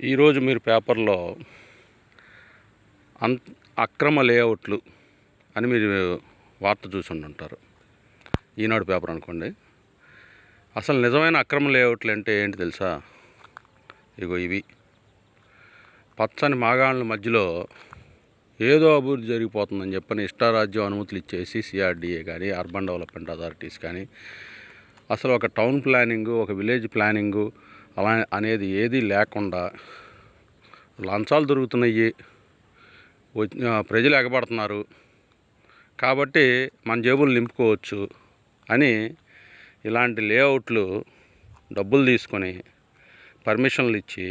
ఈరోజు మీరు పేపర్లో అక్రమ లేఅవుట్లు అని మీరు వార్త చూసి ఉంటారు. ఈనాడు పేపర్ అనుకోండి. అసలు నిజమైన అక్రమ లేఅవుట్లు అంటే ఏంటి తెలుసా? ఇగో ఇవి పచ్చని మాగాణుల మధ్యలో ఏదో అభివృద్ధి జరిగిపోతుందని చెప్పని ఇష్టారాజ్యం అనుమతులు ఇచ్చేసి సిఆర్డీఏ కానీ అర్బన్ డెవలప్మెంట్ అథారిటీస్ కానీ అసలు ఒక టౌన్ ప్లానింగు, ఒక విలేజ్ ప్లానింగు అలా అనేది ఏదీ లేకుండా లంచాలు దొరుకుతున్నాయి, ప్రజలు ఎగబడుతున్నారు కాబట్టి మన జేబులు నింపుకోవచ్చు అని ఇలాంటి లేఅవుట్లు డబ్బులు తీసుకొని పర్మిషన్లు ఇచ్చి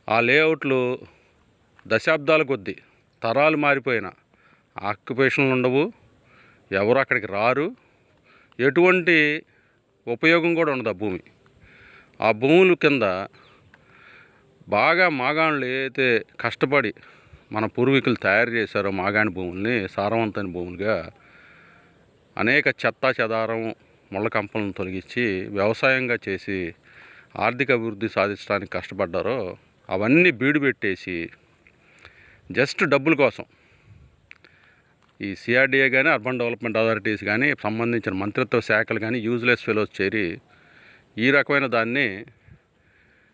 ఆ లేఅవుట్లు దశాబ్దాల కొద్దీ తరాలు మారిపోయిన ఆక్యుపేషన్లు ఉండవు, ఎవరు అక్కడికి రారు, ఎటువంటి ఉపయోగం కూడా ఉండదు ఆ భూమి. ఆ భూముల కింద బాగా మాగాణులు ఏదైతే కష్టపడి మన పూర్వీకులు తయారు చేశారో మాగాణి భూముల్ని సారవంతమైన భూములుగా అనేక చెత్తా చెదారం ముళ్ళ కంపలను తొలగించి వ్యవసాయంగా చేసి ఆర్థిక అభివృద్ధి సాధించడానికి కష్టపడ్డారో అవన్నీ బీడు పెట్టేసి జస్ట్ డబ్బుల కోసం ఈ సిఆర్డీఏ కానీ అర్బన్ డెవలప్మెంట్ అథారిటీస్ కానీ సంబంధించిన మంత్రిత్వ శాఖలు కానీ యూజ్లెస్ ఫెలోస్ చేరి ఈ రకమైన దాన్ని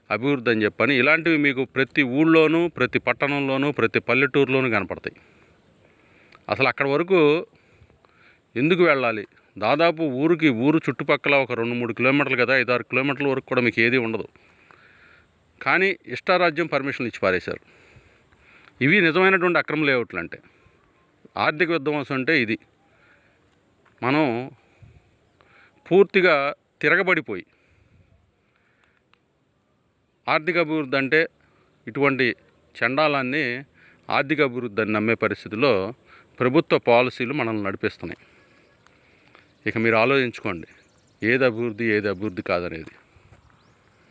అభివృద్ధి అని చెప్పని ఇలాంటివి మీకు ప్రతి ఊళ్ళోనూ, ప్రతి పట్టణంలోనూ, ప్రతి పల్లెటూరులోనూ కనపడతాయి. అసలు అక్కడి వరకు ఎందుకు వెళ్ళాలి? దాదాపు ఊరు చుట్టుపక్కల ఒక 2-3 కిలోమీటర్లు కదా, 5-6 కిలోమీటర్ల వరకు కూడా మీకు ఏది ఉండదు. కానీ ఇష్టారాజ్యం పర్మిషన్లు ఇచ్చి పారేశారు. ఇవి నిజమైనటువంటి అక్రమ లేఅవుట్లు అంటే. ఆర్థిక విధ్వంసం అంటే ఇది. మనం పూర్తిగా తిరగబడిపోయి ఆర్థిక అభివృద్ధి అంటే ఇటువంటి చండాలాన్ని ఆర్థిక అభివృద్ధి అని నమ్మే పరిస్థితిలో ప్రభుత్వ పాలసీలు మనల్ని నడిపిస్తున్నాయి. ఇక మీరు ఆలోచించుకోండి, ఏది అభివృద్ధి కాదనేది.